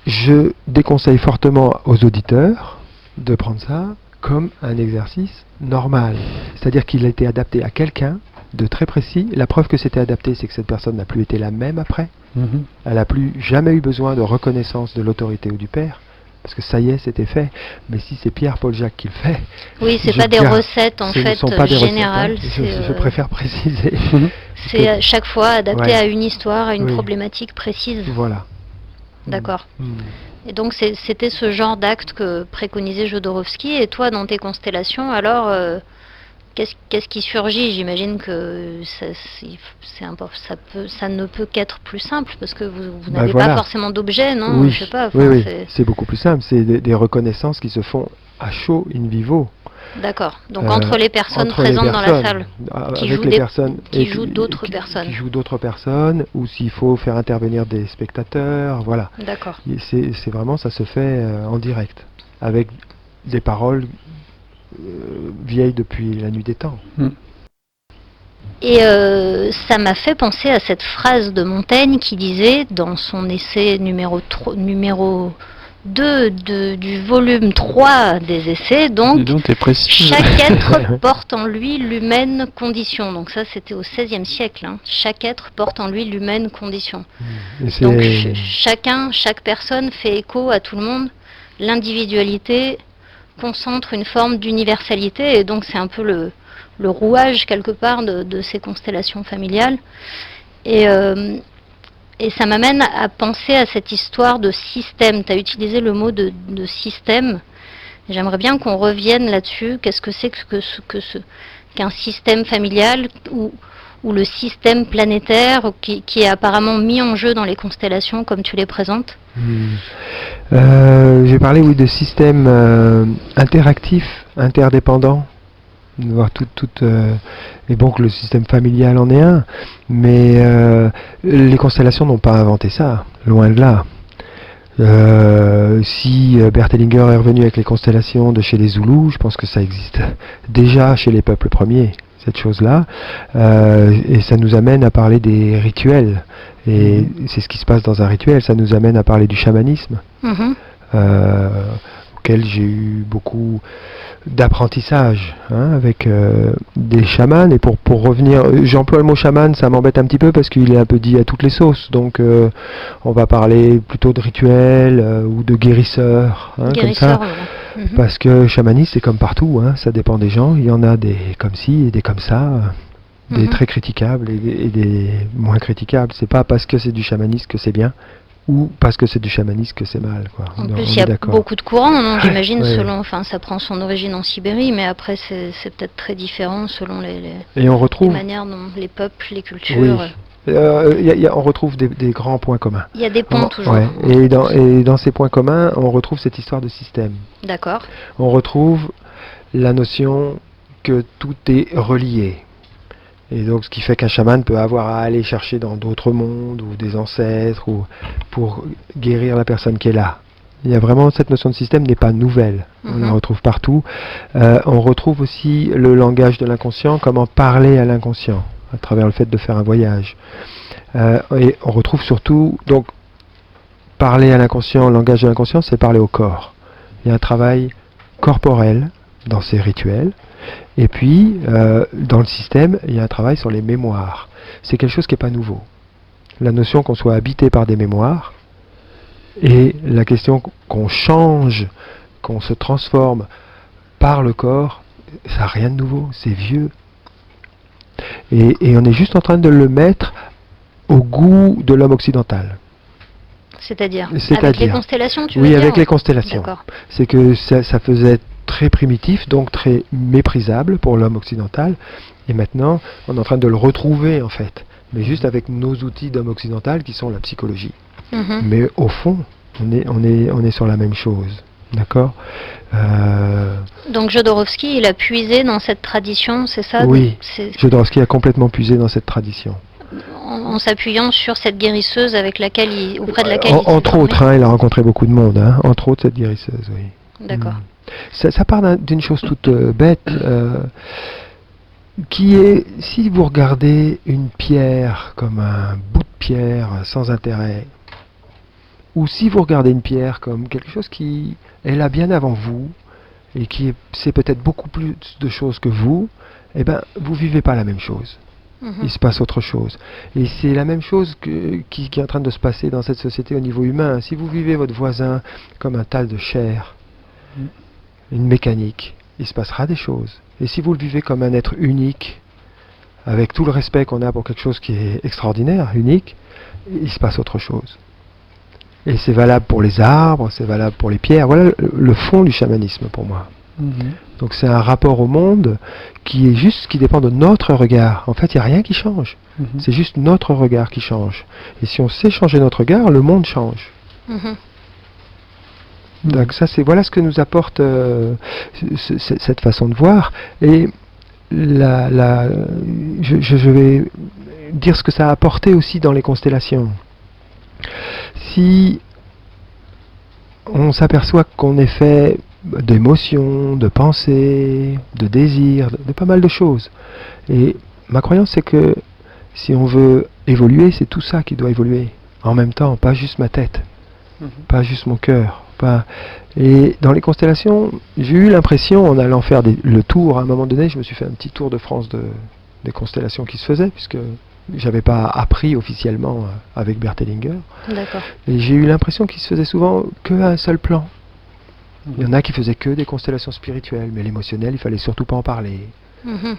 Je déconseille fortement aux auditeurs de prendre ça comme un exercice normal. C'est-à-dire qu'il a été adapté à quelqu'un de très précis. La preuve que c'était adapté, c'est que cette personne n'a plus été la même après. Mhm. Elle n'a plus jamais eu besoin de reconnaissance de l'autorité ou du père, parce que ça y est, c'était fait. Mais si c'est Pierre-Paul Jacques qui le fait, Oui, c'est je pas des gar- recettes en ce ne fait sont pas des recettes, générales. hein. C'est Je préfère préciser. c'est à chaque fois adapté Ouais. à une histoire, à une Oui. problématique précise. Voilà. D'accord. Mm. Et donc c'était ce genre d'acte que préconisait Jodorowsky. Et toi, dans tes constellations, alors, qu'est-ce qui surgit? J'imagine que ça ne peut qu'être plus simple parce que vous Bah n'avez voilà. pas forcément d'objet, non? Oui, Je sais pas. oui, Enfin, oui. C'est beaucoup plus simple. C'est des reconnaissances qui se font à chaud, in vivo. D'accord. Donc entre les personnes Entre les présentes dans la personnes, salle, qui avec jouent les personnes qui et jouent d'autres personnes. qui jouent d'autres personnes, ou s'il faut faire intervenir des spectateurs, voilà. D'accord. Et c'est vraiment, ça se fait en direct, avec des paroles vieilles depuis la nuit des temps. Et ça m'a fait penser à cette phrase de Montaigne qui disait dans son essai numéro 2 du volume 3 des essais, Dis donc donc, t'es précis. chaque être porte en lui l'humaine condition. Donc ça c'était au XVIe siècle. Hein. Chaque être porte en lui l'humaine condition. Et c'est- Donc chaque personne fait écho à tout le monde. L'individualité concentre une forme d'universalité et donc c'est un peu le rouage quelque part de ces constellations familiales. Et ça m'amène à penser à cette histoire de système. Tu as utilisé le mot de système. J'aimerais bien qu'on revienne là-dessus. Qu'est-ce que c'est qu'un système familial ou le système planétaire qui est apparemment mis en jeu dans les constellations comme tu les présentes? J'ai parlé, oui, de systèmes interactifs, interdépendants. Voir et bon que le système familial en est un, mais les constellations n'ont pas inventé ça, loin de là. Si Bert Hellinger est revenu avec les constellations de chez les Zoulous, je pense que ça existe déjà chez les peuples premiers, cette chose-là, et ça nous amène à parler des rituels, et c'est ce qui se passe dans un rituel, ça nous amène à parler du chamanisme, auquel j'ai eu beaucoup d'apprentissage avec des chamans. Et pour revenir, j'emploie le mot chaman, ça m'embête un petit peu parce qu'il est un peu dit à toutes les sauces, donc on va parler plutôt de rituels ou de guérisseurs, comme ça, Voilà. parce que chamanisme c'est comme partout, ça dépend des gens, il y en a des comme ci et des comme ça, des très critiquables et des moins critiquables. C'est pas parce que c'est du chamanisme que c'est bien, ou parce que c'est du chamanisme que c'est mal, quoi. En plus, il y a beaucoup de courants, non, j'imagine, Ouais. selon, enfin, ça prend son origine en Sibérie, mais après, c'est peut-être très différent selon Et on retrouve, les manières dont les peuples, les cultures. oui, on retrouve des grands points communs. Il y a des ponts toujours. Ouais. Et dans ces points communs, on retrouve cette histoire de système. D'accord. On retrouve la notion que tout est relié. Et donc, ce qui fait qu'un chaman peut avoir à aller chercher dans d'autres mondes ou des ancêtres ou pour guérir la personne qui est là. Il y a vraiment cette notion de système n'est pas nouvelle. On la retrouve partout. On retrouve aussi le langage de l'inconscient, comment parler à l'inconscient à travers le fait de faire un voyage. Et on retrouve surtout, donc, parler à l'inconscient, le langage de l'inconscient, c'est parler au corps. Il y a un travail corporel dans ces rituels. Et puis, dans le système, il y a un travail sur les mémoires. C'est quelque chose qui n'est pas nouveau. La notion qu'on soit habité par des mémoires, et la question qu'on change, qu'on se transforme par le corps, ça n'a rien de nouveau, c'est vieux. Et on est juste en train de le mettre au goût de l'homme occidental. C'est-à-dire avec les constellations, tu veux Oui, dire? avec les constellations. D'accord. C'est que ça faisait très primitif, donc très méprisable pour l'homme occidental. Et maintenant, on est en train de le retrouver, en fait. Mais juste avec nos outils d'homme occidental qui sont la psychologie. Mais au fond, on est sur la même chose. D'accord. Donc Jodorowsky, il a puisé dans cette tradition, c'est ça? Oui, Jodorowsky a complètement puisé dans cette tradition. En s'appuyant sur cette guérisseuse auprès de laquelle il s'est entre formé. autres, il a rencontré beaucoup de monde. Entre autres, cette guérisseuse, oui. D'accord. Ça part d'une chose toute bête, qui est, si vous regardez une pierre comme un bout de pierre sans intérêt, ou si vous regardez une pierre comme quelque chose qui est là bien avant vous, et qui sait peut-être beaucoup plus de choses que vous, eh ben, vous vivez pas la même chose. Il se passe autre chose. Et c'est la même chose qui est en train de se passer dans cette société au niveau humain. Si vous vivez votre voisin comme un tas de chair, une mécanique, il se passera des choses. Et si vous le vivez comme un être unique, avec tout le respect qu'on a pour quelque chose qui est extraordinaire, unique, il se passe autre chose. Et c'est valable pour les arbres, c'est valable pour les pierres. Voilà le fond du chamanisme pour moi. Donc c'est un rapport au monde qui est juste, qui dépend de notre regard. En fait, il n'y a rien qui change. C'est juste notre regard qui change. Et si on sait changer notre regard, le monde change. Donc ça, voilà ce que nous apporte cette façon de voir. Et je vais dire ce que ça a apporté aussi dans les constellations. Si on s'aperçoit qu'on est fait d'émotions, de pensées, de désirs, de pas mal de choses. Et ma croyance, c'est que si on veut évoluer, c'est tout ça qui doit évoluer. En même temps, pas juste ma tête, pas juste mon cœur. Et dans les constellations, j'ai eu l'impression, en allant faire le tour, à un moment donné, je me suis fait un petit tour de France des constellations qui se faisaient, puisque j'avais pas appris officiellement avec Bert Hellinger. D'accord. Et j'ai eu l'impression qu'il se faisait souvent qu'un seul plan. Il y en a qui faisaient que des constellations spirituelles, mais l'émotionnel, il fallait surtout pas en parler.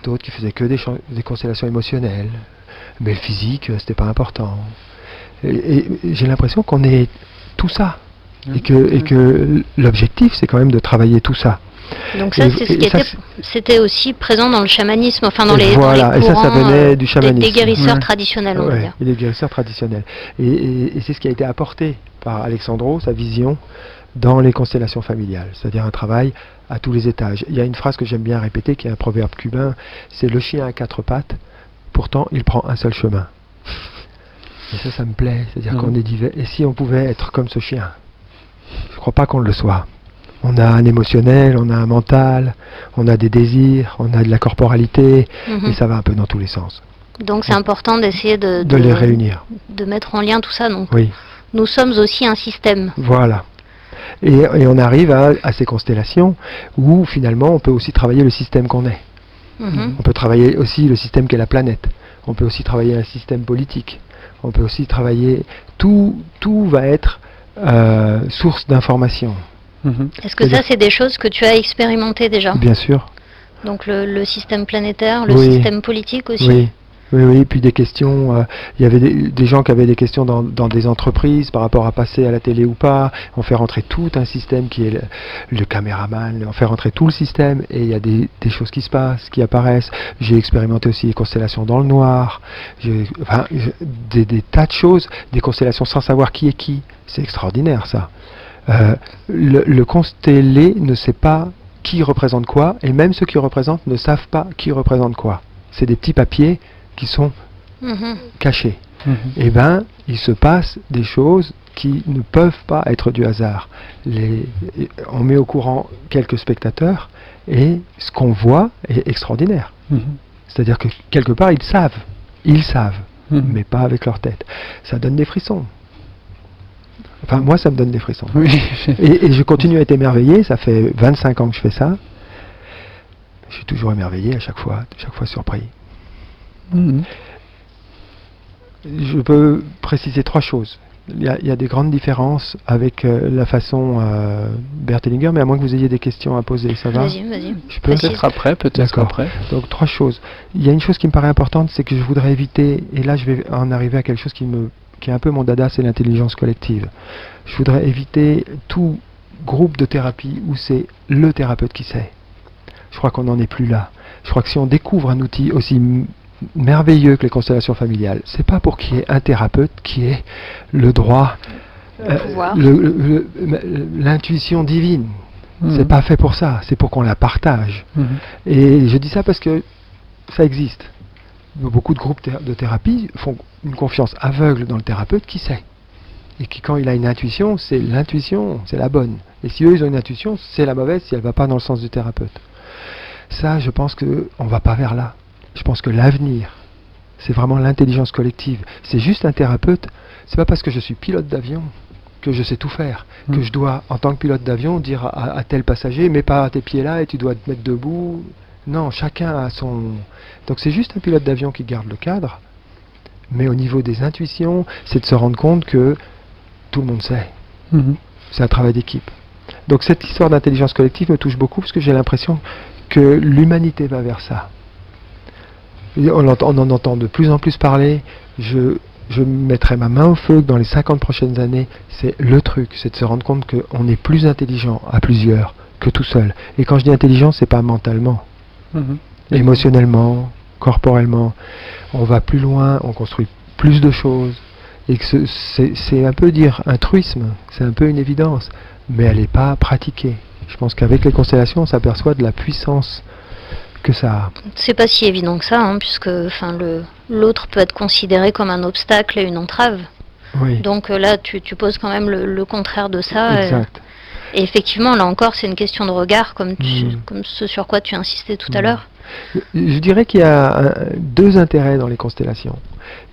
D'autres qui faisaient que des constellations émotionnelles, mais le physique, c'était pas important. Et j'ai l'impression qu'on est tout ça. Et que l'objectif, c'est quand même de travailler tout ça. Donc ça, c'est ce qui c'était aussi présent dans le chamanisme, enfin dans les voilà, dans les courants, et ça venait du chamanisme. Des guérisseurs traditionnels, on va dire. Et des guérisseurs traditionnels. Et c'est ce qui a été apporté par Alexandro, sa vision, dans les constellations familiales, c'est-à-dire un travail à tous les étages. Il y a une phrase que j'aime bien répéter, qui est un proverbe cubain, c'est le chien à quatre pattes, pourtant il prend un seul chemin. Et ça me plaît, c'est-à-dire qu'on est divers. Et si on pouvait être comme ce chien? Je ne crois pas qu'on le soit. On a un émotionnel, on a un mental, on a des désirs, on a de la corporalité, et ça va un peu dans tous les sens. Donc c'est important d'essayer de les réunir. De mettre en lien tout ça. Donc oui. Nous sommes aussi un système. Voilà. Et on arrive à ces constellations où finalement on peut aussi travailler le système qu'on est. On peut travailler aussi le système qu'est la planète. On peut aussi travailler un système politique. On peut aussi travailler... Tout va être source d'information. Est-ce que ça, c'est des choses que tu as expérimentées déjà? Bien sûr. Donc le système planétaire, le système politique aussi? Oui, puis des questions, il y avait des gens qui avaient des questions dans des entreprises par rapport à passer à la télé ou pas. On fait rentrer tout un système qui est le caméraman, on fait rentrer tout le système et il y a des choses qui se passent, qui apparaissent. J'ai expérimenté aussi les constellations dans le noir, des tas de choses, des constellations sans savoir qui est qui. C'est extraordinaire ça. Le constellé ne sait pas qui représente quoi, et même ceux qui représentent ne savent pas qui représente quoi. C'est des petits papiers qui sont cachés. Et il se passe des choses qui ne peuvent pas être du hasard. On met au courant quelques spectateurs, et ce qu'on voit est extraordinaire. C'est-à-dire que quelque part, ils savent, mais pas avec leur tête. Ça donne des frissons. Enfin, moi, ça me donne des frissons. Oui. Et je continue à être émerveillé. Ça fait 25 ans que je fais ça. Je suis toujours émerveillé à chaque fois surpris. Je peux préciser 3 choses. Il y a des grandes différences avec la façon Bert Hellinger, mais à moins que vous ayez des questions à poser, ça va? Vas-y. Je peux peut-être après. Donc 3 choses. Il y a une chose qui me paraît importante, c'est que je voudrais éviter, et là je vais en arriver à quelque chose qui est un peu mon dada, c'est l'intelligence collective. Je voudrais éviter tout groupe de thérapie où c'est le thérapeute qui sait. Je crois qu'on n'en est plus là. Je crois que si on découvre un outil aussi merveilleux que les constellations familiales, c'est pas pour qu'il y ait un thérapeute qui ait le droit, l'intuition divine. C'est pas fait pour ça, c'est pour qu'on la partage. Et je dis ça parce que ça existe. Beaucoup de groupes de thérapie font une confiance aveugle dans le thérapeute qui sait. Et qui, quand il a une intuition, c'est la bonne. Et si eux, ils ont une intuition, c'est la mauvaise si elle ne va pas dans le sens du thérapeute. Ça, je pense qu'on ne va pas vers là. Je pense que l'avenir, c'est vraiment l'intelligence collective. C'est juste un thérapeute. C'est pas parce que je suis pilote d'avion que je sais tout faire, que je dois, en tant que pilote d'avion, dire à tel passager, mets pas tes pieds là et tu dois te mettre debout. Non, chacun a son... Donc c'est juste un pilote d'avion qui garde le cadre, mais au niveau des intuitions, c'est de se rendre compte que tout le monde sait. Mhm. C'est un travail d'équipe. Donc cette histoire d'intelligence collective me touche beaucoup parce que j'ai l'impression que l'humanité va vers ça. Et on en entend de plus en plus parler. Je mettrai ma main au feu que dans les 50 prochaines années, c'est le truc, c'est de se rendre compte qu'on est plus intelligent à plusieurs que tout seul. Et quand je dis intelligent, c'est pas mentalement, Mhm. émotionnellement, corporellement. On va plus loin, on construit plus de choses. Et que c'est un peu dire un truisme, c'est un peu une évidence, mais elle n'est pas pratiquée. Je pense qu'avec les constellations, on s'aperçoit de la puissance que ça a. C'est pas si évident que ça, puisque l'autre peut être considéré comme un obstacle et une entrave. Oui, Donc là, tu poses quand même le contraire de ça. exact. Et effectivement, là encore, c'est une question de regard, comme Mm. comme ce sur quoi tu insistais tout à Mm. l'heure. Je dirais qu'il y a deux intérêts dans les constellations.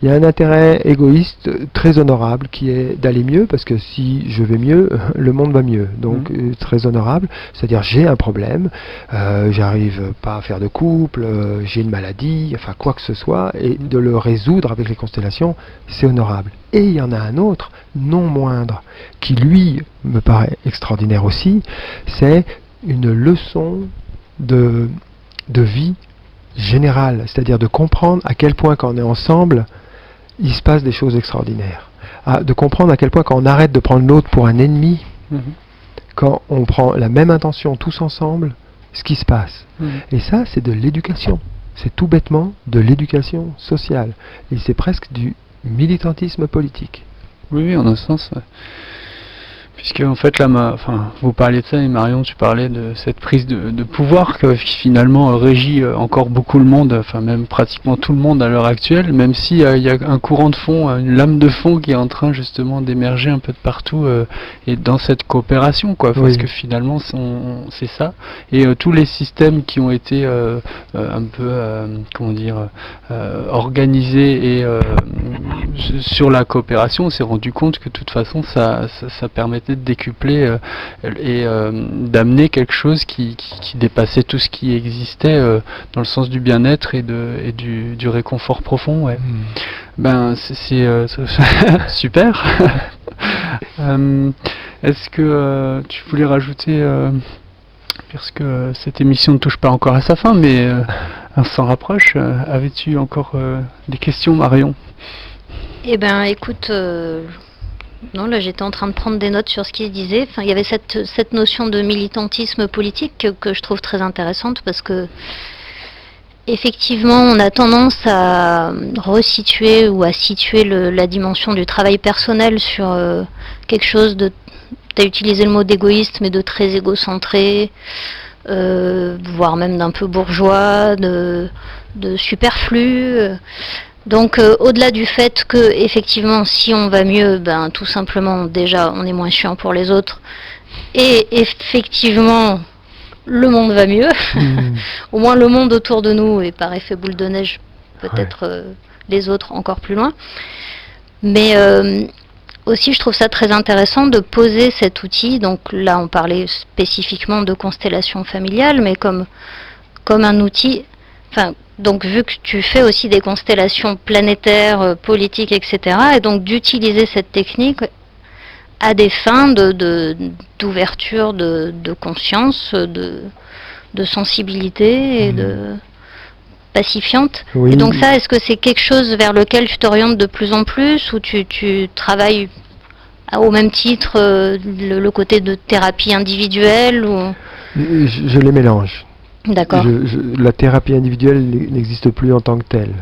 Il y a un intérêt égoïste très honorable qui est d'aller mieux, parce que si je vais mieux, le monde va mieux. Donc très honorable, c'est-à-dire j'ai un problème, j'arrive pas à faire de couple, j'ai une maladie, enfin quoi que ce soit, et de le résoudre avec les constellations, c'est honorable. Et il y en a un autre, non moindre, qui lui me paraît extraordinaire aussi, c'est une leçon de vie générale, c'est-à-dire de comprendre à quel point quand on est ensemble, il se passe des choses extraordinaires. De comprendre à quel point quand on arrête de prendre l'autre pour un ennemi, Mhm. quand on prend la même intention tous ensemble, ce qui se passe. Mhm. Et ça, c'est de l'éducation. C'est tout bêtement de l'éducation sociale. Et c'est presque du militantisme politique. Oui, oui, en un sens. Ouais. Puisque en fait là, vous parliez de ça et Marion, tu parlais de cette prise de pouvoir qui finalement régit encore beaucoup le monde, enfin même pratiquement tout le monde à l'heure actuelle, même s'il y a un courant de fond, une lame de fond qui est en train justement d'émerger un peu de partout et dans cette coopération, quoi, parce Oui. que finalement c'est ça. Et tous les systèmes qui ont été un peu, comment dire, organisés et sur la coopération, on s'est rendu compte que de toute façon ça permettait de décupler et d'amener quelque chose qui dépassait tout ce qui existait dans le sens du bien-être et du réconfort profond. Ouais. Ben c'est super. Est-ce que tu voulais rajouter, parce que cette émission ne touche pas encore à sa fin, mais on s'en rapproche, avais-tu encore des questions, Marion? Eh ben, écoute, non, là j'étais en train de prendre des notes sur ce qu'il disait. Enfin, il y avait cette notion de militantisme politique que je trouve très intéressante parce que effectivement, on a tendance à resituer ou à situer la dimension du travail personnel sur quelque chose de... Tu as utilisé le mot d'égoïste, mais de très égocentré, voire même d'un peu bourgeois, de superflu. Donc au-delà du fait que effectivement si on va mieux, ben tout simplement déjà on est moins chiant pour les autres et effectivement le monde va mieux, au moins le monde autour de nous et par effet boule de neige peut-être les autres encore plus loin. Mais aussi je trouve ça très intéressant de poser cet outil, donc là on parlait spécifiquement de constellation familiale, mais comme un outil, enfin donc vu que tu fais aussi des constellations planétaires, politiques, etc., et donc d'utiliser cette technique à des fins d'ouverture de conscience, de sensibilité et de pacifiante. Oui. Et donc ça, est-ce que c'est quelque chose vers lequel tu t'orientes de plus en plus, ou tu travailles au même titre le côté de thérapie individuelle ou... Je les mélange. D'accord. La thérapie individuelle n'existe plus en tant que telle.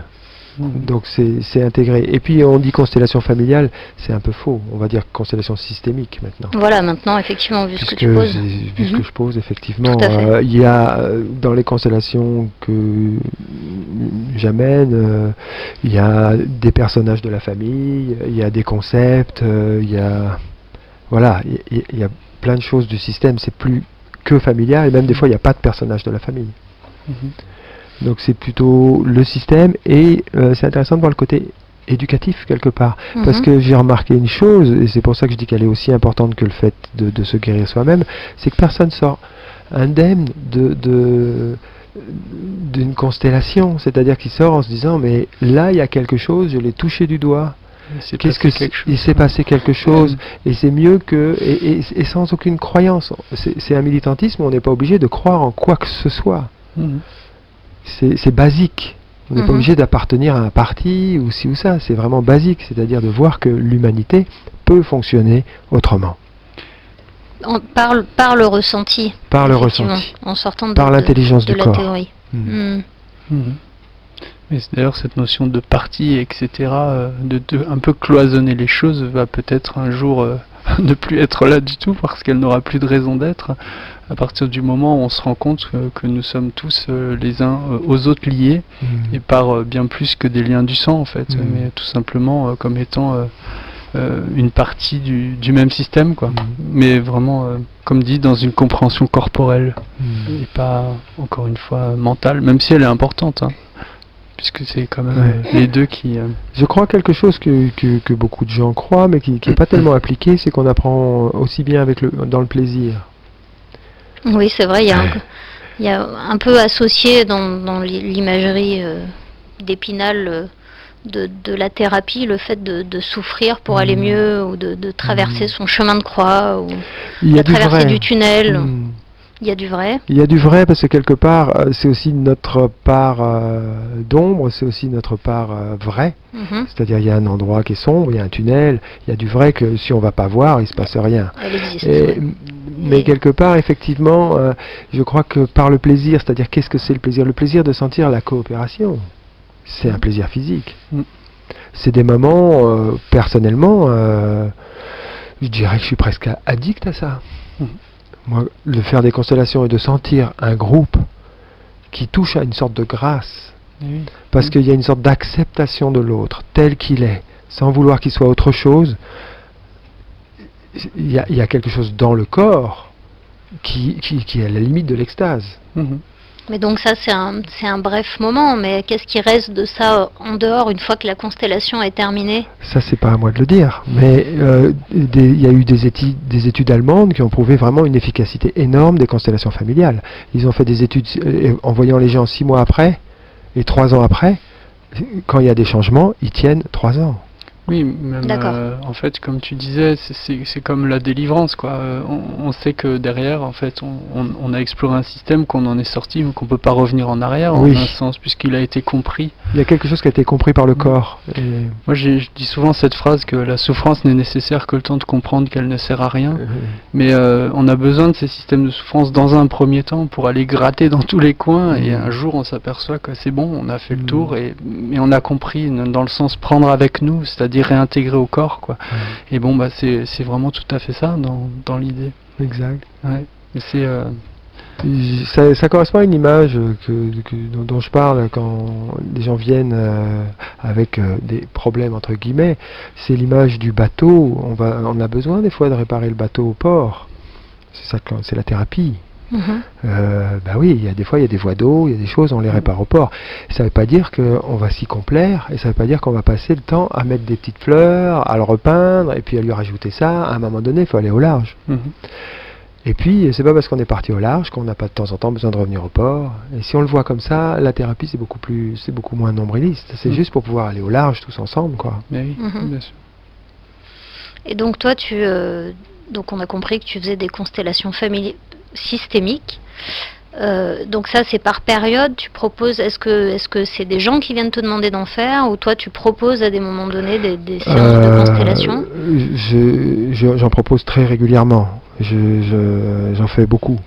Donc c'est intégré. Et puis on dit constellation familiale, c'est un peu faux. On va dire constellation systémique maintenant. Voilà, maintenant effectivement, vu ce que Puisque tu poses. vu ce que je pose, effectivement, Tout à fait. il y a dans les constellations que j'amène, il y a des personnages de la famille, il y a des concepts, il y a voilà, il y a plein de choses du système. C'est plus que familial, et même des fois il n'y a pas de personnage de la famille. Donc c'est plutôt le système, et c'est intéressant de voir le côté éducatif quelque part, parce que j'ai remarqué une chose, et c'est pour ça que je dis qu'elle est aussi importante que le fait de se guérir soi-même, c'est que personne sort indemne d'une constellation, c'est-à-dire qu'il sort en se disant mais là il y a quelque chose, je l'ai touché du doigt. Il s'est passé quelque chose et c'est mieux que et sans aucune croyance. C'est un militantisme, on n'est pas obligé de croire en quoi que ce soit. C'est basique. On n'est pas obligé d'appartenir à un parti ou ci ou ça. C'est vraiment basique, c'est-à-dire de voir que l'humanité peut fonctionner autrement. Par le ressenti. Par le ressenti. En sortant par l'intelligence de du la corps. théorie. Mais d'ailleurs, cette notion de parti, etc., de un peu cloisonner les choses, va peut-être un jour ne plus être là du tout, parce qu'elle n'aura plus de raison d'être, à partir du moment où on se rend compte que nous sommes tous les uns aux autres liés, et par bien plus que des liens du sang, en fait, mais tout simplement comme étant une partie du même système, quoi. Mais vraiment, comme dit, dans une compréhension corporelle, et pas, encore une fois, mentale, même si elle est importante, hein. Puisque c'est quand même les deux qui... Je crois quelque chose que beaucoup de gens croient, mais qui n'est pas tellement appliqué, c'est qu'on apprend aussi bien dans le plaisir. Oui, c'est vrai, il y a un peu associé dans l'imagerie d'Épinal de la thérapie, le fait de souffrir pour aller mieux, ou de traverser son chemin de croix, ou la traversée du tunnel. Il y a du vrai. Il y a du vrai parce que quelque part, c'est aussi notre part d'ombre, c'est aussi notre part vraie. C'est-à-dire il y a un endroit qui est sombre, il y a un tunnel, il y a du vrai que si on ne va pas voir, il ne se passe rien. Elle existe. Mais quelque part, effectivement, je crois que par le plaisir, c'est-à-dire qu'est-ce que c'est le plaisir? Le plaisir de sentir la coopération, c'est un plaisir physique. C'est des moments, personnellement, je dirais que je suis presque addict à ça. Moi, de faire des constellations et de sentir un groupe qui touche à une sorte de grâce, parce qu'il y a une sorte d'acceptation de l'autre, tel qu'il est, sans vouloir qu'il soit autre chose, il y a quelque chose dans le corps qui est à la limite de l'extase. Mais donc ça, c'est un bref moment, mais qu'est-ce qui reste de ça en dehors, une fois que la constellation est terminée? Ça, c'est pas à moi de le dire, mais il y a eu des études allemandes qui ont prouvé vraiment une efficacité énorme des constellations familiales. Ils ont fait des études en voyant les gens 6 mois après et 3 ans après. Quand il y a des changements, ils tiennent 3 ans. Oui, même en fait, comme tu disais, c'est comme la délivrance, quoi. On sait que derrière, en fait, on a exploré un système, qu'on en est sorti, mais qu'on peut pas revenir en arrière, en un sens, puisqu'il a été compris. Il y a quelque chose qui a été compris par le corps. Et... Moi, je dis souvent cette phrase que la souffrance n'est nécessaire que le temps de comprendre qu'elle ne sert à rien. Mais on a besoin de ces systèmes de souffrance dans un premier temps pour aller gratter dans tous les coins, et un jour, on s'aperçoit que c'est bon, on a fait le tour, mais on a compris dans le sens prendre avec nous, c'est-à-dire réintégrer au corps, quoi. Et bon, bah c'est vraiment tout à fait ça dans l'idée. Exact. C'est ça correspond à une image dont je parle quand les gens viennent avec des problèmes entre guillemets. C'est l'image du bateau. On a besoin des fois de réparer le bateau au port. C'est la thérapie. Bah oui, des fois il y a des voies d'eau, il y a des choses, on les répare au port. Ça ne veut pas dire qu'on va s'y complaire, et ça ne veut pas dire qu'on va passer le temps à mettre des petites fleurs, à le repeindre, et puis à lui rajouter ça. À un moment donné, il faut aller au large. Et puis, c'est pas parce qu'on est parti au large qu'on n'a pas de temps en temps besoin de revenir au port. Et si on le voit comme ça, la thérapie c'est beaucoup moins nombriliste. C'est juste pour pouvoir aller au large tous ensemble, quoi. Mais oui, bien sûr. Et donc toi, donc on a compris que tu faisais des constellations systémiques. Donc ça, c'est par période. Tu proposes. Est-ce que c'est des gens qui viennent te demander d'en faire, ou toi tu proposes à des moments donnés des séances de constellation? J'en propose très régulièrement. J'en fais beaucoup.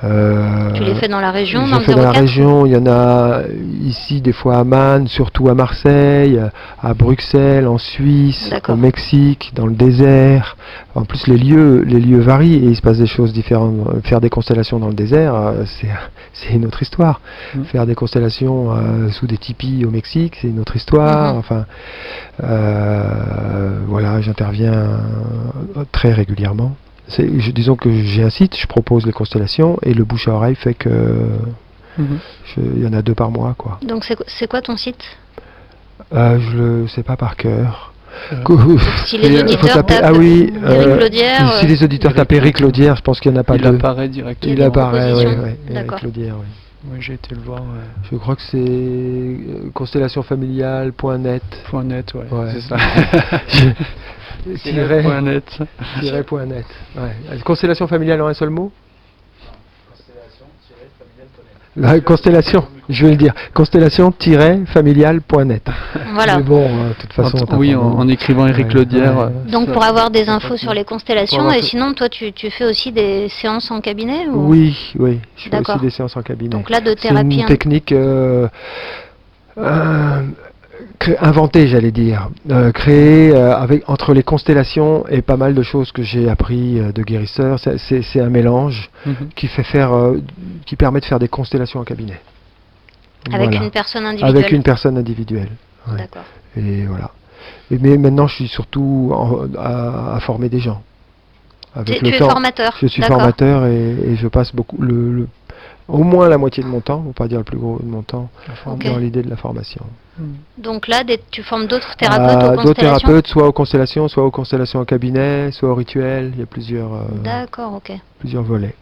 Tu les fais dans la région, dans Je le fais dans la 04? région, il y en a ici des fois à Man, surtout à Marseille, à Bruxelles, en Suisse, au Mexique, dans le désert. En plus les lieux varient et il se passe des choses différentes. Faire des constellations dans le désert, c'est une autre histoire. Faire des constellations sous des tipis au Mexique, c'est une autre histoire. Enfin, voilà, j'interviens très régulièrement. Disons que j'ai un site, je propose les constellations et le bouche à oreille fait que il y en a 2 par mois, quoi. Donc c'est quoi ton site? Je le sais pas par cœur. Si les faut auditeurs taper- tapent ah oui, Éric Laudière, si les auditeurs tapent Éric Laudière, je pense qu'il n'y en a pas Il deux. apparaît directement. Il apparaît, oui, proposition. Éric D'accord. Laudière, oui. Oui, j'ai été le voir. Je crois que c'est constellationfamiliale.net. .net, ouais, Ouais. c'est ça. Tiret, .net. tiret.net. Ouais. Constellation familiale en un seul mot? Constellation, je vais le dire. Constellation-familiale.net. Voilà. Mais bon, de toute façon. Oui, en écrivant Éric Ouais, Laudière. ouais. Donc ça- pour avoir des ça infos passe sur mieux. les constellations, Pour avoir et fait- sinon toi tu fais aussi des séances en cabinet ou... Oui, oui. Je fais D'accord. aussi des séances en cabinet. Donc là de C'est thérapie... une technique inventée, j'allais dire. Créée entre les constellations et pas mal de choses que j'ai appris de guérisseurs. C'est un mélange Mhm. qui permet de faire des constellations en cabinet. Avec Voilà. une personne individuelle. Avec une personne individuelle. Ouais. D'accord. Et voilà. Mais maintenant, je suis surtout à former des gens. Avec Tu le es temps, formateur. je suis D'accord. formateur et je passe beaucoup, au moins la moitié de mon temps, pour pas dire le plus gros de mon temps, Ok. dans l'idée de la formation. Donc là tu formes d'autres thérapeutes aux D'autres constellations. thérapeutes, soit aux constellations en cabinet, soit au rituel. Il y a D'accord, ok. plusieurs volets.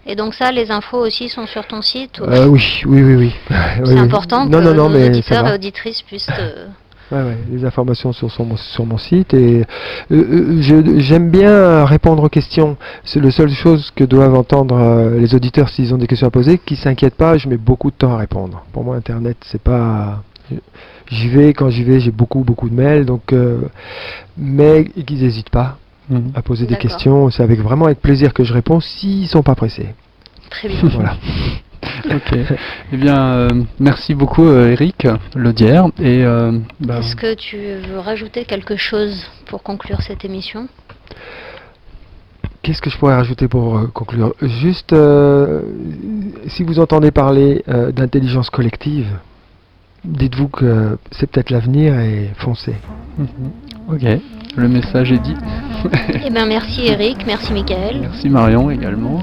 Et donc ça, les infos aussi sont sur ton site ou... Oui. C'est important que Non, nos mais ça auditeurs et va. auditrices puissent... Ouais, les informations sur mon site et j'aime bien répondre aux questions. C'est la seule chose que doivent entendre les auditeurs s'ils ont des questions à poser, qu'ils s'inquiètent pas, je mets beaucoup de temps à répondre. Pour moi, Internet, c'est pas... quand j'y vais, j'ai beaucoup de mails, donc mais qu'ils n'hésitent pas Mhm. à poser des D'accord. questions. C'est vraiment avec plaisir que je réponds s'ils sont pas pressés. Très bien. Voilà. Ok. Eh bien, merci beaucoup, Éric Laudière. Et Est-ce que tu veux rajouter quelque chose pour conclure cette émission? Qu'est-ce que je pourrais rajouter pour conclure? Juste, si vous entendez parler d'intelligence collective, dites-vous que c'est peut-être l'avenir et foncez. Ok, le message est dit. Eh bien merci Eric, merci Michael. Merci Marion également.